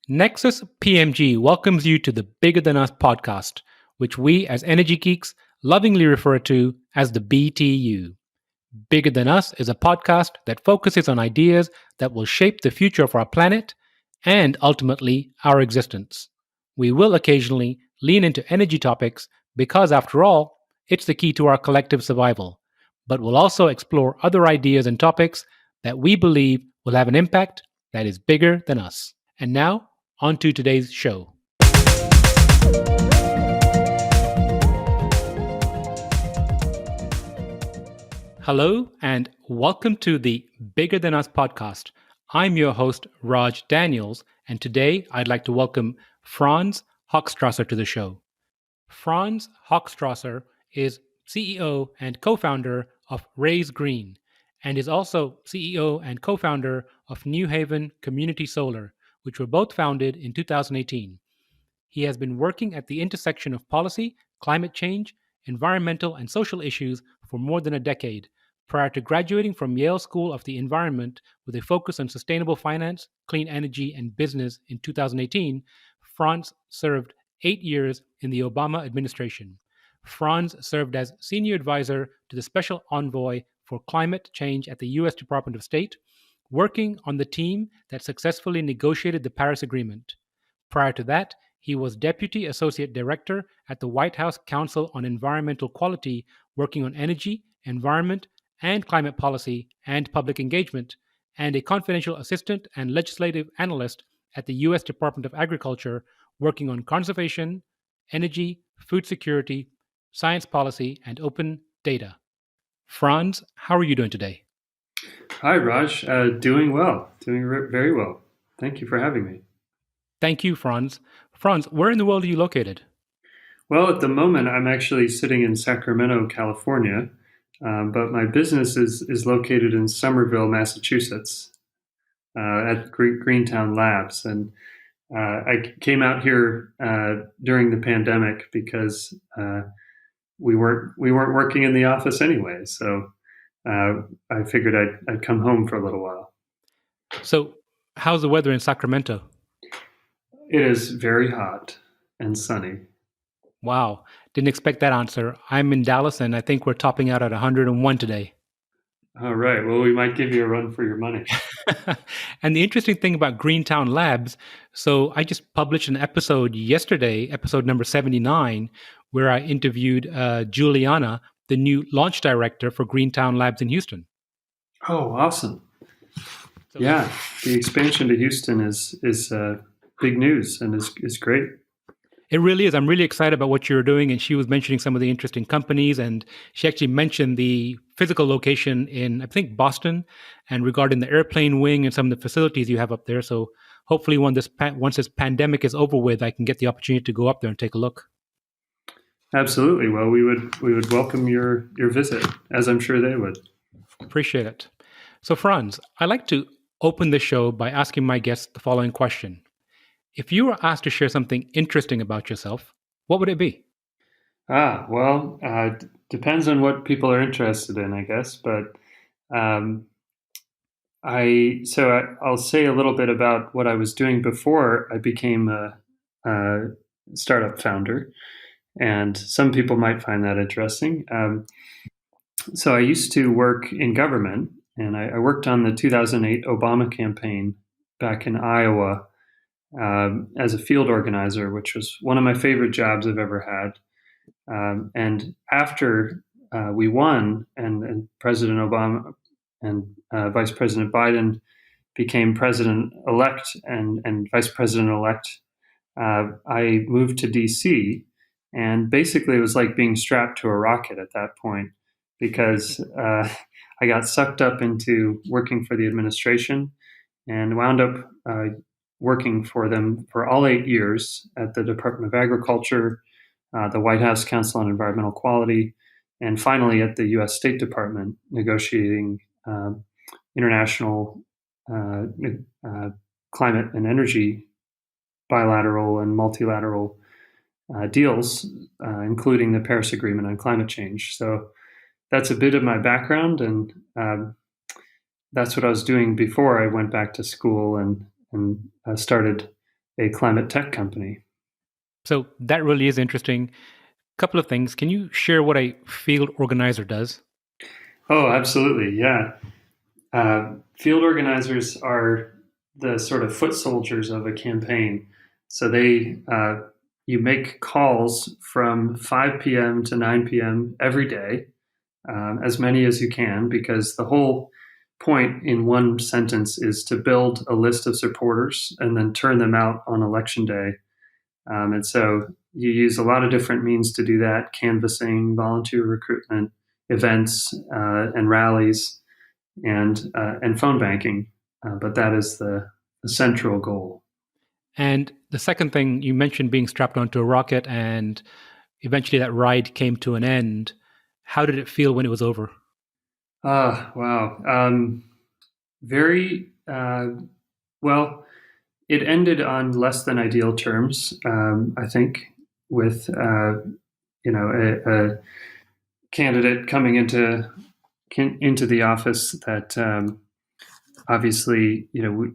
Nexus PMG welcomes you to the Bigger Than Us podcast, which we as energy geeks lovingly refer to as the BTU. Bigger Than Us is a podcast that focuses on ideas that will shape the future of our planet and ultimately our existence. We will occasionally lean into energy topics because, after all, it's the key to our collective survival. But we'll also explore other ideas and topics that we believe will have an impact that is bigger than us. And now, on to today's show. Hello, and welcome to the Bigger Than Us podcast. I'm your host, Raj Daniels, and today I'd like to welcome Franz Hochstrasser to the show. Franz Hochstrasser is CEO and co-founder of Raise Green, and is also CEO and co-founder of New Haven Community Solar, which were both founded in 2018. He has been working at the intersection of policy, climate change, environmental, and social issues for more than a decade. Prior to graduating from Yale School of the Environment with a focus on sustainable finance, clean energy, and business in 2018, Franz served 8 years in the Obama administration. Franz served as senior advisor to the Special Envoy for Climate Change at the U.S. Department of State, working on the team that successfully negotiated the Paris Agreement. Prior to that, he was Deputy Associate Director at the White House Council on Environmental Quality, working on energy, environment, and climate policy and public engagement, and a confidential assistant and legislative analyst at the U.S. Department of Agriculture, working on conservation, energy, food security, science policy, and open data. Franz, how are you doing today? Hi, Raj. Doing well. Very well. Thank you for having me. Thank you, Franz. Franz, where in the world are you located? Well, at the moment, I'm actually sitting in Sacramento, California, but my business is located in Somerville, Massachusetts, at Greentown Labs. And I came out here during the pandemic because we weren't working in the office anyway. So I figured I'd come home for a little while. So, how's the weather in Sacramento? It is very hot and sunny. Wow, didn't expect that answer. I'm in Dallas and I think we're topping out at 101 today. All right. Well, we might give you a run for your money. And the interesting thing about Greentown Labs, so I just published an episode yesterday, episode number 79, where I interviewed Juliana, the new launch director for Greentown Labs in Houston. Oh, awesome. Yeah, the expansion to Houston is big news and is great. It really is. I'm really excited about what you're doing. And she was mentioning some of the interesting companies. And she actually mentioned the physical location in, I think, Boston, and regarding the airplane wing and some of the facilities you have up there. So hopefully once this pandemic is over with, I can get the opportunity to go up there and take a look. Absolutely. Well, we would welcome your visit, as I'm sure they would. Appreciate it. So Franz, I like to open the show by asking my guests the following question. If you were asked to share something interesting about yourself, what would it be? Well, depends on what people are interested in, I guess. But I'll say a little bit about what I was doing before I became a startup founder, and some people might find that interesting. So I used to work in government, and I worked on the 2008 Obama campaign back in Iowa. As a field organizer, which was one of my favorite jobs I've ever had. And after we won, and President Obama and Vice President Biden became president-elect and vice president-elect, I moved to D.C., and basically it was like being strapped to a rocket at that point because I got sucked up into working for the administration and wound up working for them for all 8 years at the Department of Agriculture, the White House Council on Environmental Quality, and finally at the U.S. State Department, negotiating international climate and energy bilateral and multilateral deals, including the Paris Agreement on climate change. So that's a bit of my background, and that's what I was doing before I went back to school and started a climate tech company. So that really is interesting. Couple of things. Can you share what a field organizer does? Oh, absolutely. Yeah. Field organizers are the sort of foot soldiers of a campaign. So you make calls from 5 p.m. to 9 p.m. every day, as many as you can, because the whole point in one sentence is to build a list of supporters and then turn them out on election day. And so you use a lot of different means to do that: canvassing, volunteer recruitment, events, and rallies, and phone banking. But that is the central goal. And the second thing, you mentioned being strapped onto a rocket and eventually that ride came to an end. How did it feel when it was over? Ah, wow. Very well. It ended on less than ideal terms, I think, with a candidate coming into the office that obviously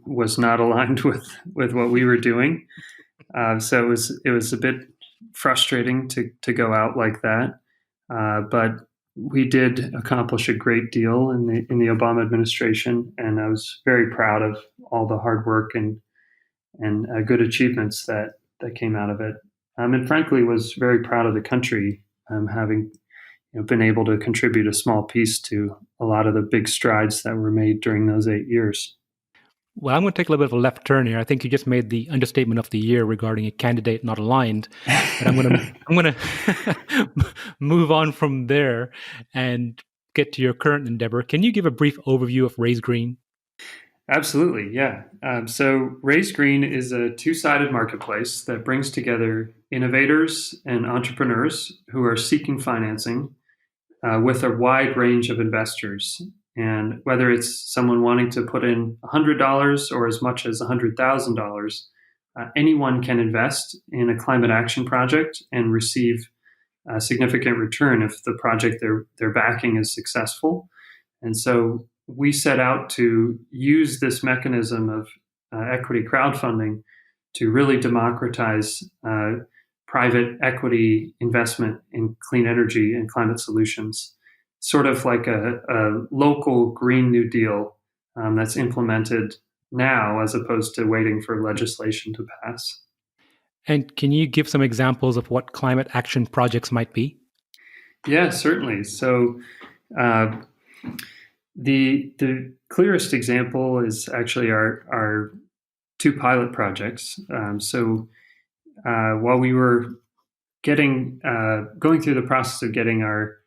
was not aligned with what we were doing. So it was a bit frustrating to go out like that, but we did accomplish a great deal in the Obama administration, and I was very proud of all the hard work and good achievements that came out of it. And frankly, was very proud of the country, having been able to contribute a small piece to a lot of the big strides that were made during those 8 years. Well, I'm going to take a little bit of a left turn here. I think you just made the understatement of the year regarding a candidate not aligned, but I'm going to move on from there and get to your current endeavor. Can you give a brief overview of Raise Green? Absolutely, yeah. So Raise Green is a two-sided marketplace that brings together innovators and entrepreneurs who are seeking financing with a wide range of investors. And whether it's someone wanting to put in $100 or as much as $100,000, anyone can invest in a climate action project and receive a significant return if the project they're backing is successful. And so we set out to use this mechanism of equity crowdfunding to really democratize private equity investment in clean energy and climate solutions, sort of like a local Green New Deal that's implemented now as opposed to waiting for legislation to pass. And can you give some examples of what climate action projects might be? Yeah, certainly. So uh, the clearest example is actually our two pilot projects. So while we were going through the process of getting our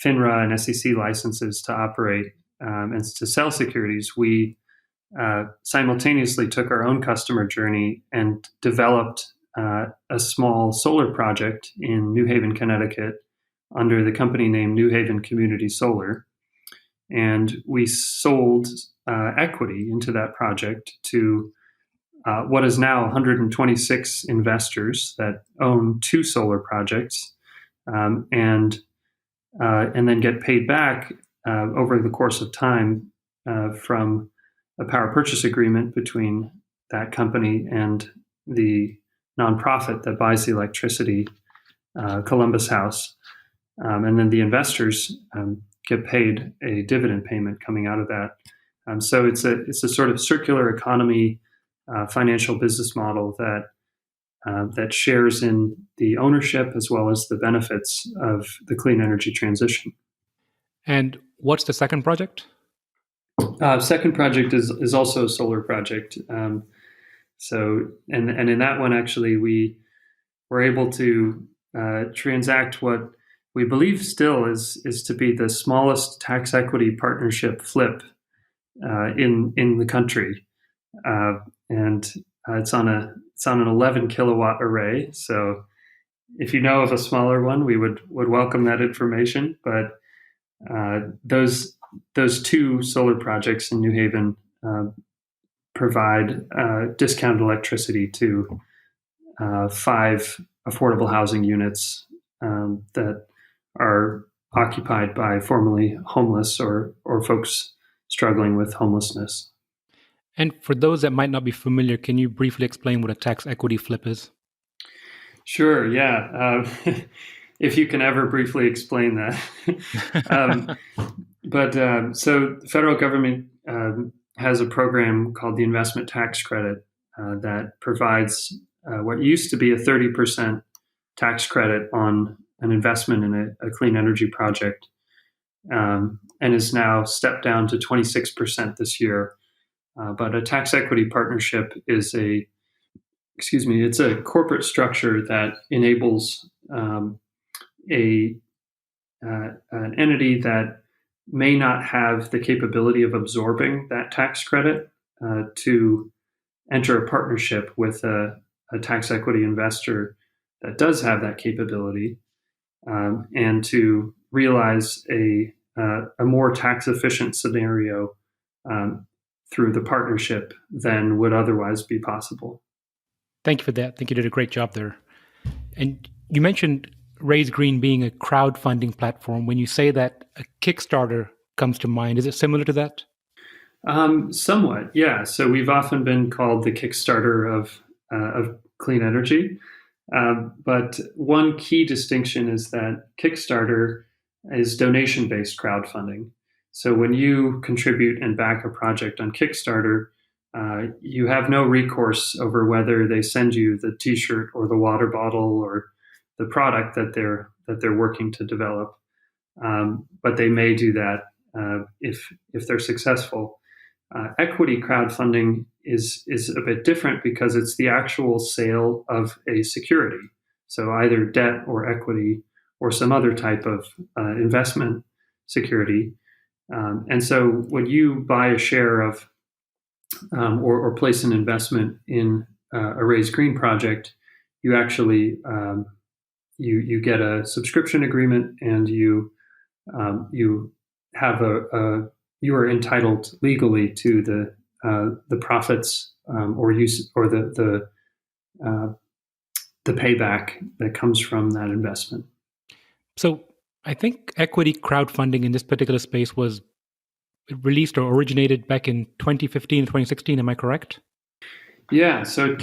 FINRA and SEC licenses to operate and to sell securities, we simultaneously took our own customer journey and developed a small solar project in New Haven, Connecticut, under the company name New Haven Community Solar. And we sold equity into that project to what is now 126 investors that own two solar projects, and then get paid back over the course of time from a power purchase agreement between that company and the nonprofit that buys the electricity, Columbus House. And then the investors get paid a dividend payment coming out of that. So it's a sort of circular economy financial business model that shares in the ownership as well as the benefits of the clean energy transition. And what's the second project? Second project is also a solar project. And in that one, actually, we were able to transact what we believe still is to be the smallest tax equity partnership flip in the country, and it's on an 11 kilowatt array. So if you know of a smaller one, we would welcome that information. But those two solar projects in New Haven provide discounted electricity to 5 affordable housing units that are occupied by formerly homeless or folks struggling with homelessness. And for those that might not be familiar, can you briefly explain what a tax equity flip is? Sure, yeah. If you can ever briefly explain that. um, so the federal government has a program called the Investment Tax Credit that provides what used to be a 30% tax credit on an investment in a clean energy project, and is now stepped down to 26% this year. But a tax equity partnership is it's a corporate structure that enables a an entity that may not have the capability of absorbing that tax credit to enter a partnership with a tax equity investor that does have that capability, and to realize a more tax efficient scenario um, through the partnership than would otherwise be possible. Thank you for that. I think you did a great job there. And you mentioned Raise Green being a crowdfunding platform. When you say that, a Kickstarter comes to mind. Is it similar to that? Somewhat, yeah. So we've often been called the Kickstarter of clean energy. But one key distinction is that Kickstarter is donation based crowdfunding. So when you contribute and back a project on Kickstarter, you have no recourse over whether they send you the T-shirt or the water bottle or the product that they're working to develop. But they may do that if they're successful. Equity crowdfunding is a bit different because it's the actual sale of a security, so either debt or equity or some other type of investment security. And so when you buy a share of or place an investment in a Raise Green project, you actually you get a subscription agreement, and you have you are entitled legally to the profits or use or the payback that comes from that investment. So I think equity crowdfunding in this particular space was released or originated back in 2015, 2016. Am I correct? Yeah. So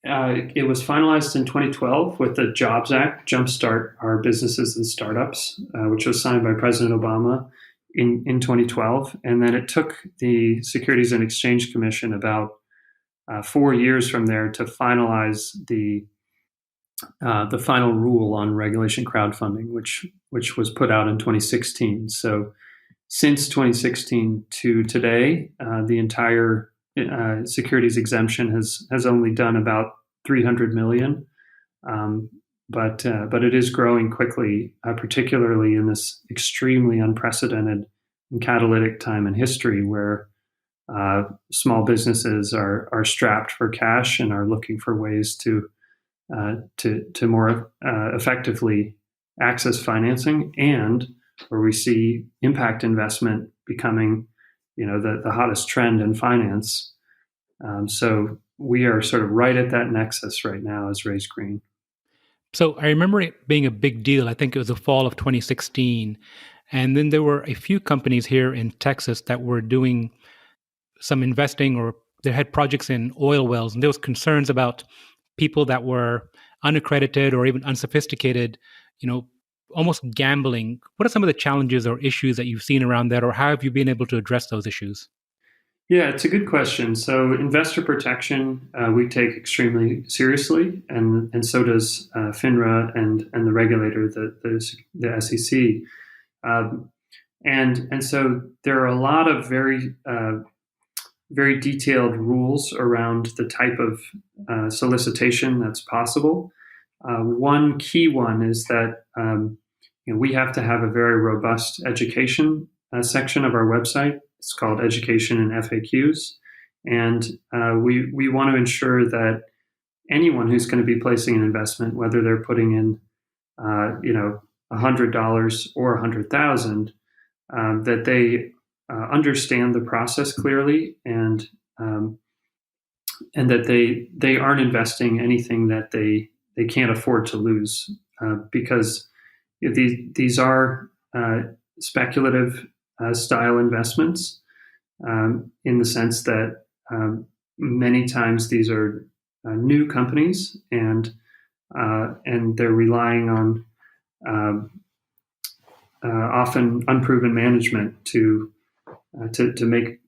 it was finalized in 2012 with the Jobs Act, Jumpstart Our Businesses and Startups, which was signed by President Obama in 2012. And then it took the Securities and Exchange Commission about 4 years from there to finalize the final rule on regulation crowdfunding, which was put out in 2016. So since 2016 to today, the entire securities exemption has only done about 300 million, but it is growing quickly, particularly in this extremely unprecedented and catalytic time in history where small businesses are strapped for cash and are looking for ways to more effectively access financing, and where we see impact investment becoming, the hottest trend in finance. So we are sort of right at that nexus right now as Raise Green. So I remember it being a big deal. I think it was the fall of 2016. And then there were a few companies here in Texas that were doing some investing, or they had projects in oil wells. And there was concerns about people that were unaccredited or even unsophisticated, almost gambling. What are some of the challenges or issues that you've seen around that, or how have you been able to address those issues? Yeah, it's a good question. So investor protection we take extremely seriously, and so does FINRA and the regulator, the SEC. And so there are a lot of very detailed rules around the type of solicitation that's possible. One key one is that we have to have a very robust education section of our website. It's called Education and FAQs. And we want to ensure that anyone who's going to be placing an investment, whether they're putting in, $100 or $100,000, that they understand the process clearly, and that they aren't investing anything that they can't afford to lose, because these are speculative style investments, in the sense that many times these are new companies, and they're relying on often unproven management to make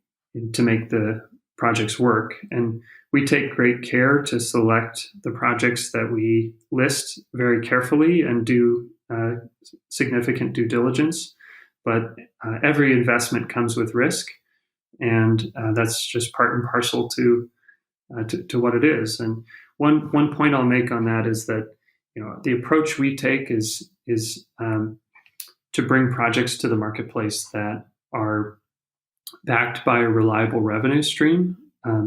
the projects work. And we take great care to select the projects that we list very carefully and do significant due diligence. But every investment comes with risk, and that's just part and parcel to what it is. And one point I'll make on that is that the approach we take is to bring projects to the marketplace that are backed by a reliable revenue stream,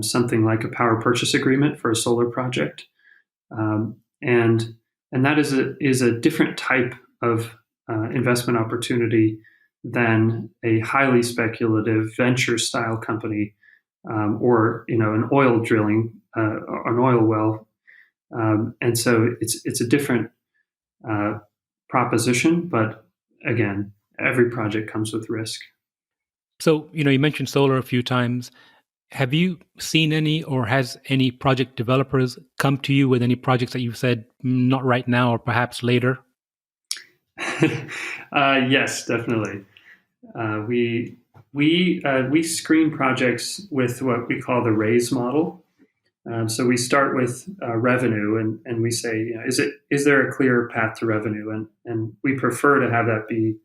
something like a power purchase agreement for a solar project, and that is a different type of investment opportunity than a highly speculative venture style company, or an oil drilling, an oil well, and so it's a different proposition. But again, every project comes with risk. So, you mentioned solar a few times. Have you seen any, or has any project developers come to you with any projects that you've said, not right now, or perhaps later? Yes, definitely. We screen projects with what we call the RAISE model. So we start with revenue, and we say, is there a clear path to revenue? And we prefer to have that be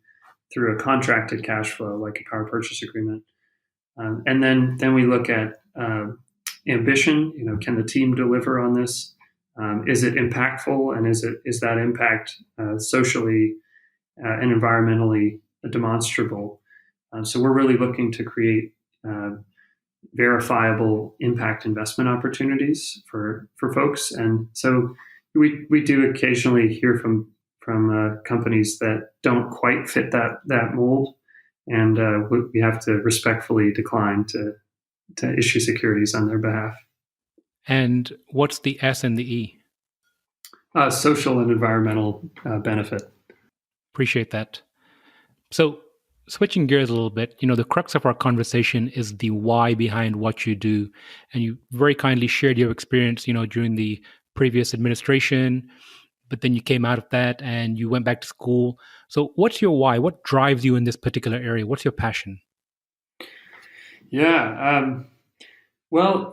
through a contracted cash flow, like a power purchase agreement. And then we look at ambition. Can the team deliver on this? Is it impactful, and is that impact socially and environmentally demonstrable? So we're really looking to create verifiable impact investment opportunities for folks. And so we do occasionally hear from companies that don't quite fit that mold, and we have to respectfully decline to issue securities on their behalf. And what's the S and the E? Social and environmental benefit. Appreciate that. So, switching gears a little bit, the crux of our conversation is the why behind what you do. And you very kindly shared your experience, during the previous administration, but then you came out of that and you went back to school. So what's your why? What drives you in this particular area? What's your passion? Yeah. Well,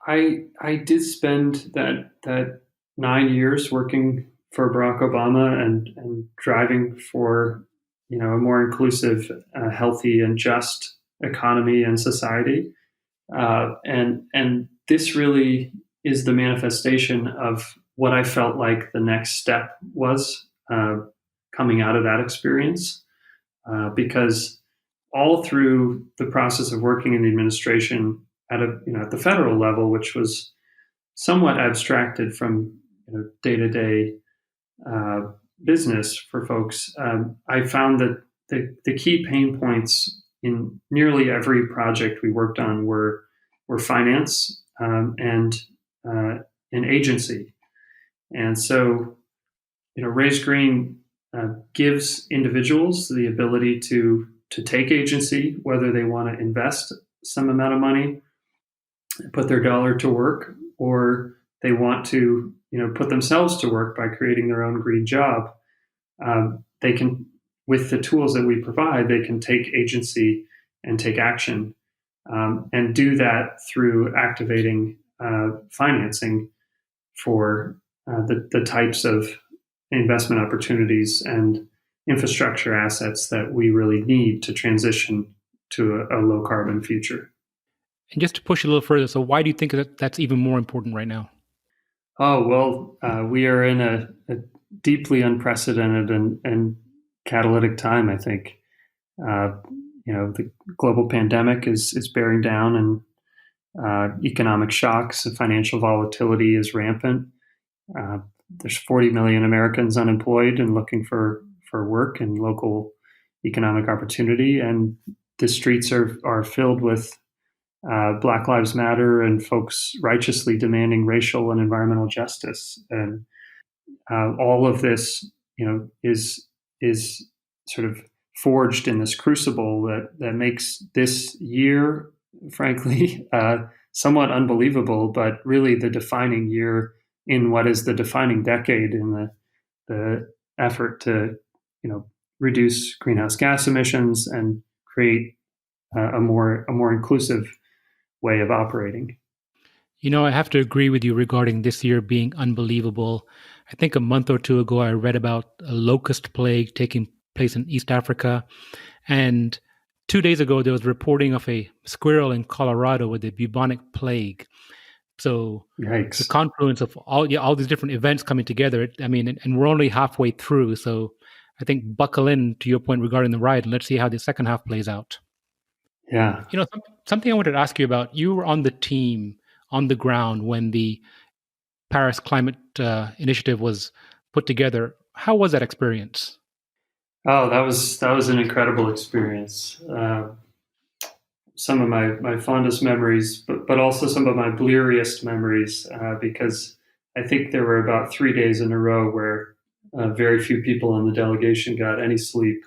I did spend that 9 years working for Barack Obama and driving for a more inclusive, healthy, and just economy and society. And this really is the manifestation of what I felt like the next step was coming out of that experience, because all through the process of working in the administration at the federal level, which was somewhat abstracted from day-to-day business for folks, I found that the key pain points in nearly every project we worked on were finance and an agency. And so, Raise Green gives individuals the ability to take agency, whether they want to invest some amount of money, put their dollar to work, or they want to put themselves to work by creating their own green job. They can, with the tools that we provide, they can take agency and take action, and do that through activating financing for the types of investment opportunities and infrastructure assets that we really need to transition to a low carbon future. And just to push a little further, so why do you think that that's even more important right now? Oh, well, we are in a deeply unprecedented and catalytic time, I think. The global pandemic is bearing down, and economic shocks and financial volatility is rampant. There's 40 million Americans unemployed and looking for work and local economic opportunity, and the streets are filled with Black Lives Matter and folks righteously demanding racial and environmental justice. And all of this, is sort of forged in this crucible that makes this year, frankly, somewhat unbelievable, but really the defining year in what is the defining decade in the effort to, reduce greenhouse gas emissions and create a more inclusive way of operating. I have to agree with you regarding this year being unbelievable. I think a month or two ago, I read about a locust plague taking place in East Africa. And 2 days ago, there was reporting of a squirrel in Colorado with the bubonic plague. So the Yikes. confluence of all these different events coming together, and we're only halfway through. So I think buckle in to your point regarding the ride, and let's see how the second half plays out. Yeah. Something I wanted to ask you about. You were on the team on the ground when the Paris Climate Initiative was put together. How was that experience? Oh, that was an incredible experience. Some of my fondest memories, but also some of my bleariest memories, because I think there were about 3 days in a row where very few people in the delegation got any sleep,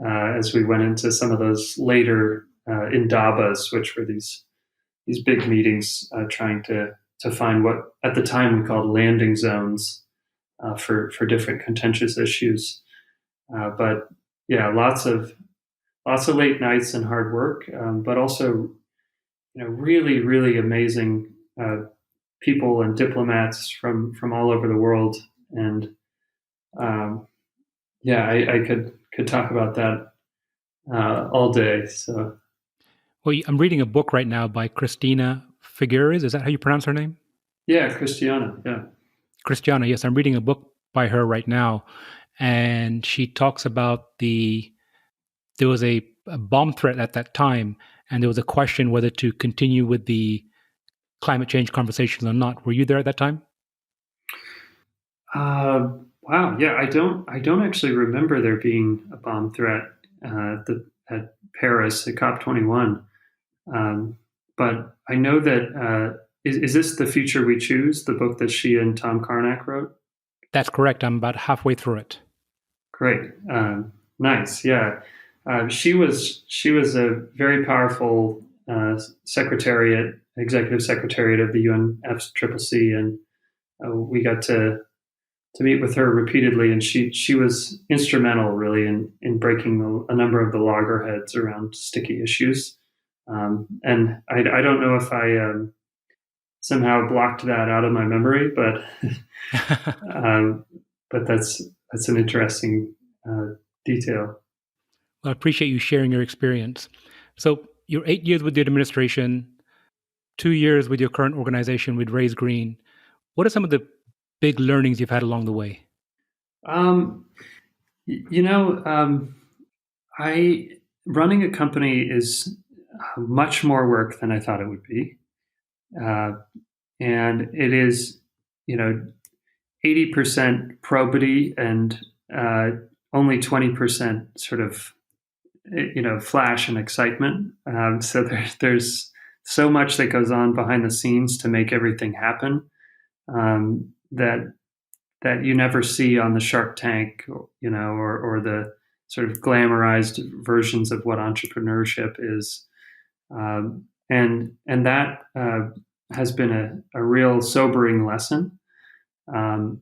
as we went into some of those later indabas, which were these big meetings trying to find what at the time we called landing zones for different contentious issues. But yeah, lots of late nights and hard work, but also really really amazing people and diplomats from all over the world. And yeah, I could talk about that all day. So Well, I'm reading a book right now by Christina Figueres. Is that how you pronounce her name? yeah, Christiana. Yeah. Christiana, yes. I'm reading a book by her right now. And she talks about there was a bomb threat at that time, and there was a question whether to continue with the climate change conversations or not. Were you there at that time? Wow. Yeah, I don't actually remember there being a bomb threat at Paris at COP 21. But I know that is this The Future We Choose, the book that she and Tom Karnak wrote? That's correct. I'm about halfway through it. Great, nice. Yeah, she was a very powerful executive secretariat of the UNFCCC, and we got to meet with her repeatedly, and she was instrumental, really, in breaking a number of the loggerheads around sticky issues. And I don't know if I somehow blocked that out of my memory, but um, but that's an interesting detail. Well, I appreciate you sharing your experience. So you're 8 years with the administration, 2 years with your current organization with Raise Green. What are some of the big learnings you've had along the way? Um, you know, I running a company is much more work than I thought it would be, uh, and it is, you know, 80% probity and only 20% sort of, flash and excitement. So there's so much that goes on behind the scenes to make everything happen, that you never see on the Shark Tank, or the sort of glamorized versions of what entrepreneurship is. And that has been a real sobering lesson. Um,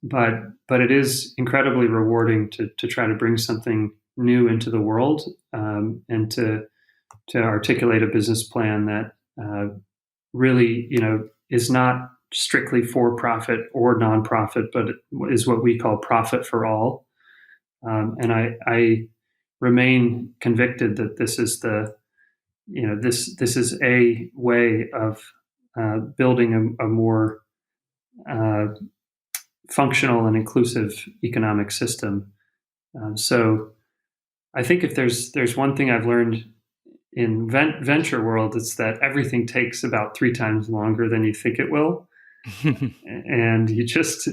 but it is incredibly rewarding to try to bring something new into the world, and to articulate a business plan that really, is not strictly for profit or nonprofit, but is what we call profit for all. And I remain convicted that this is this is a way of building a more uh, functional and inclusive economic system. So I think if there's one thing I've learned in venture world, it's that everything takes about 3 times longer than you think it will, and you just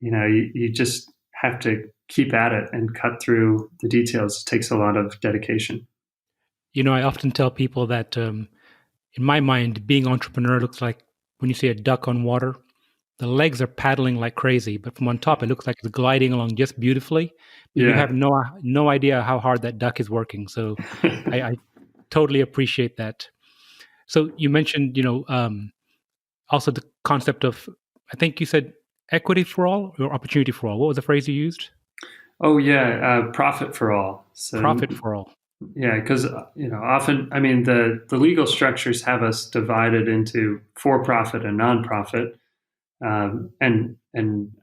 you just have to keep at it and cut through the details. It takes a lot of dedication. I often tell people that in my mind, being entrepreneur looks like when you see a duck on water. the legs are paddling like crazy, but from on top, it looks like it's gliding along just beautifully. But you have Yeah. no idea how hard that duck is working. So I totally appreciate that. So you mentioned, also the concept of, I think you said equity for all or opportunity for all. What was the phrase you used? Oh yeah, profit for all. So Profit for all. yeah, because often, I mean, the legal structures have us divided into for-profit and non-profit, and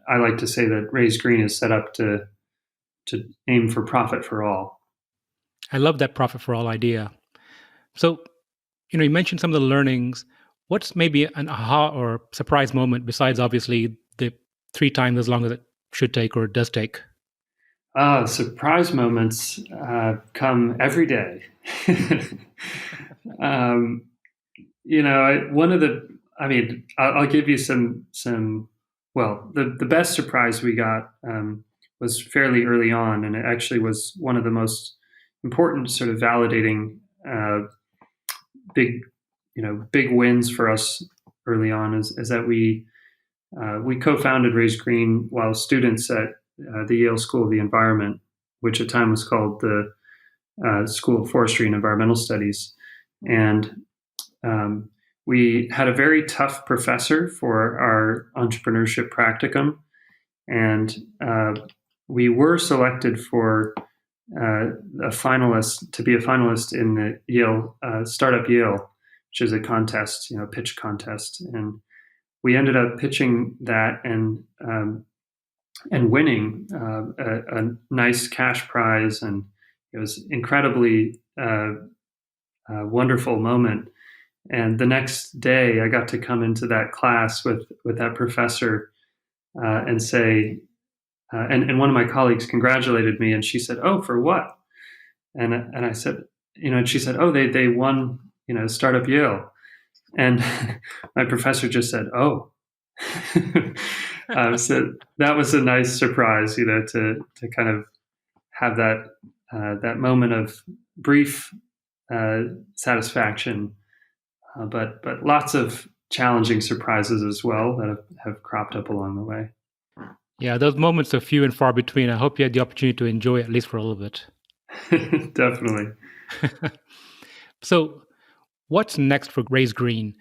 I like to say that Raise Green is set up to aim for profit for all. I love that profit for all idea. So, you mentioned some of the learnings. What's maybe an aha or surprise moment besides obviously the 3 times as long as it should take or it does take? Surprise moments come every day. um, one of the, I mean, I'll give you some. Well, the best surprise we got was fairly early on, and it actually was one of the most important sort of validating big, big wins for us early on. Is that we co-founded Raise Green while students at the Yale School of the Environment, which at the time was called the School of Forestry and Environmental Studies, and we had a very tough professor for our entrepreneurship practicum, and we were selected for to be a finalist in the Yale Startup Yale, which is a contest, pitch contest, and we ended up pitching that and winning a nice cash prize, and it was incredibly wonderful moment. And the next day, I got to come into that class with that professor and say, and one of my colleagues congratulated me, and she said, "Oh, for what?" And I said, and she said, "Oh, they won, Startup Yale." And my professor just said, "Oh." So that was a nice surprise, to kind of have that moment of brief satisfaction, but lots of challenging surprises as well that have cropped up along the way. Yeah, those moments are few and far between. I hope you had the opportunity to enjoy it at least for a little bit. Definitely. So, what's next for Raise Green?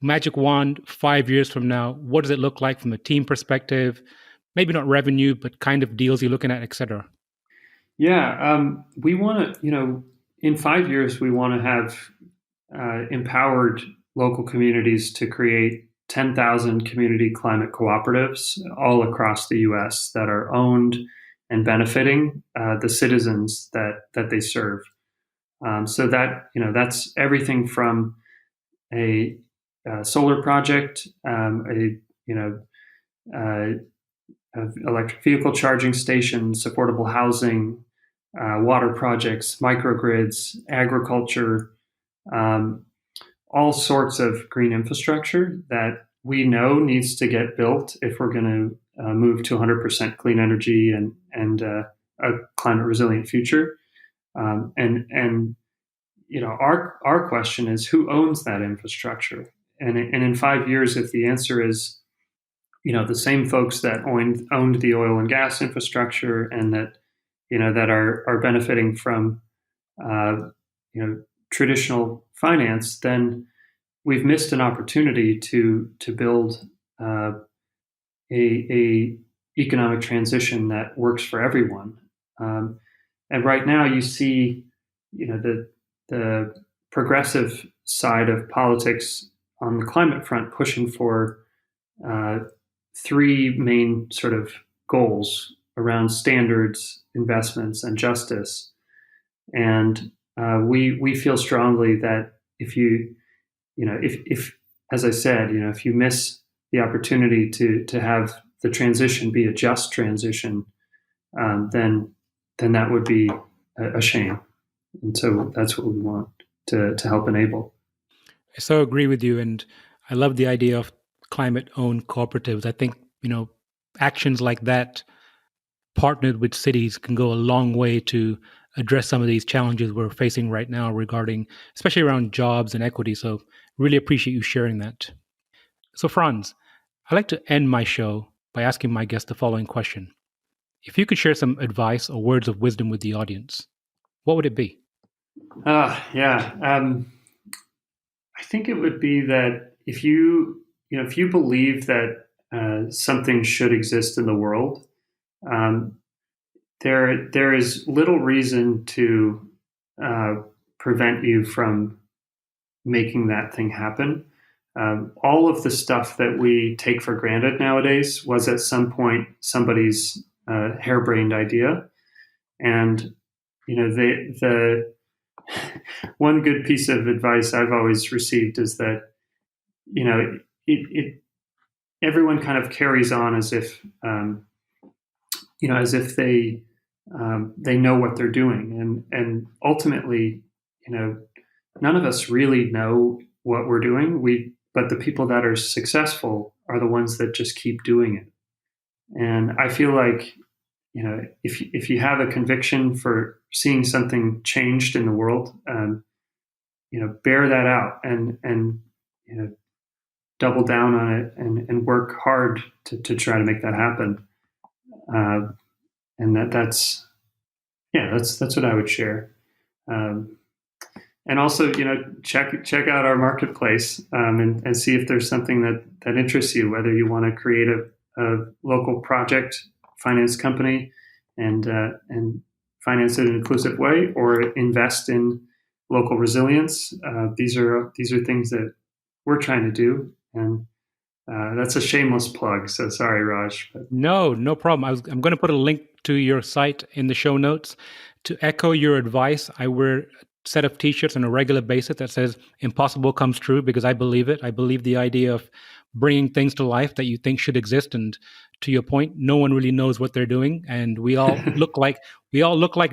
Magic wand, 5 years from now, what does it look like from a team perspective? Maybe not revenue, but kind of deals you're looking at, et cetera. Yeah, we want to, in 5 years, we want to have empowered local communities to create 10,000 community climate cooperatives all across the U.S. that are owned and benefiting the citizens that they serve. So that's everything from a solar project, electric vehicle charging stations, affordable housing, water projects, microgrids, agriculture, all sorts of green infrastructure that we know needs to get built if we're going to move to 100% clean energy and a climate resilient future. And our question is, who owns that infrastructure? And in 5 years, if the answer is the same folks that owned the oil and gas infrastructure and that are benefiting from traditional finance, then we've missed an opportunity to build a economic transition that works for everyone. And right now, you see, the progressive side of politics on the climate front pushing for three main sort of goals around standards, investments, and justice. And we feel strongly that if as I said, if you miss the opportunity to have the transition be a just transition, then that would be a shame. And so that's what we want to help enable. I so agree with you. And I love the idea of climate owned cooperatives. I think, actions like that partnered with cities can go a long way to address some of these challenges we're facing right now regarding, especially around jobs and equity. So really appreciate you sharing that. So Franz, I like to end my show by asking my guest the following question. If you could share some advice or words of wisdom with the audience, what would it be? Yeah. I think it would be that if you believe that something should exist in the world, there is little reason to prevent you from making that thing happen. All of the stuff that we take for granted nowadays was at some point somebody's harebrained idea, and the one good piece of advice I've always received is that everyone kind of carries on as if they know what they're doing, and ultimately, none of us really know what we're doing. But the people that are successful are the ones that just keep doing it. And I feel like, if you have a conviction for seeing something changed in the world, bear that out and double down on it and work hard to try to make that happen. And that's what I would share. And also, check out our marketplace and see if there's something that interests you, whether you want to create a local project finance company and finance it in an inclusive way, or invest in local resilience. These are things that we're trying to do, and that's a shameless plug. So sorry, Raj. But. No problem. I'm going to put a link to your site in the show notes. To echo your advice, I wear a set of t-shirts on a regular basis that says "Impossible comes true" because I believe it. I believe the idea of bringing things to life that you think should exist. And to your point, no one really knows what they're doing, and we all look like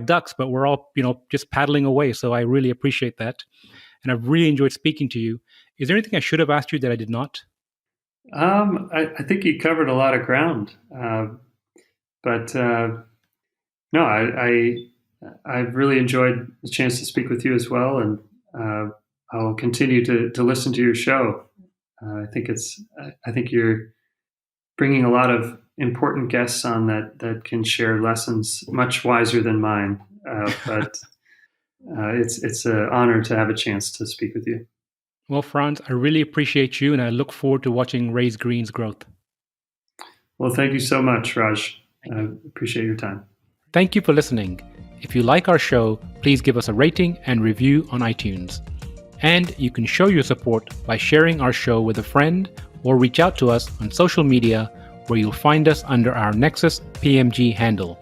ducks, but we're all just paddling away. So I really appreciate that, and I've really enjoyed speaking to you. Is there anything I should have asked you that I did not? I think you covered a lot of ground, but no, I've really enjoyed the chance to speak with you as well, and I'll continue to listen to your show. I think you're bringing a lot of important guests on that can share lessons much wiser than mine. But it's an honor to have a chance to speak with you. Well, Franz, I really appreciate you, and I look forward to watching Raise Green's growth. Well, thank you so much, Raj. I appreciate your time. Thank you for listening. If you like our show, please give us a rating and review on iTunes. And you can show your support by sharing our show with a friend or reach out to us on social media, where you'll find us under our Nexus PMG handle.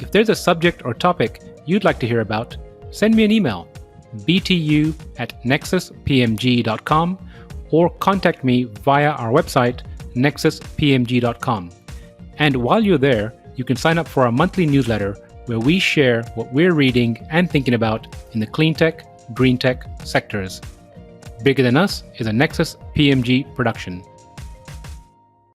If there's a subject or topic you'd like to hear about, send me an email, btu@nexuspmg.com, or contact me via our website, nexuspmg.com. And while you're there, you can sign up for our monthly newsletter, where we share what we're reading and thinking about in the clean tech, green tech sectors. Bigger Than Us is a Nexus PMG production.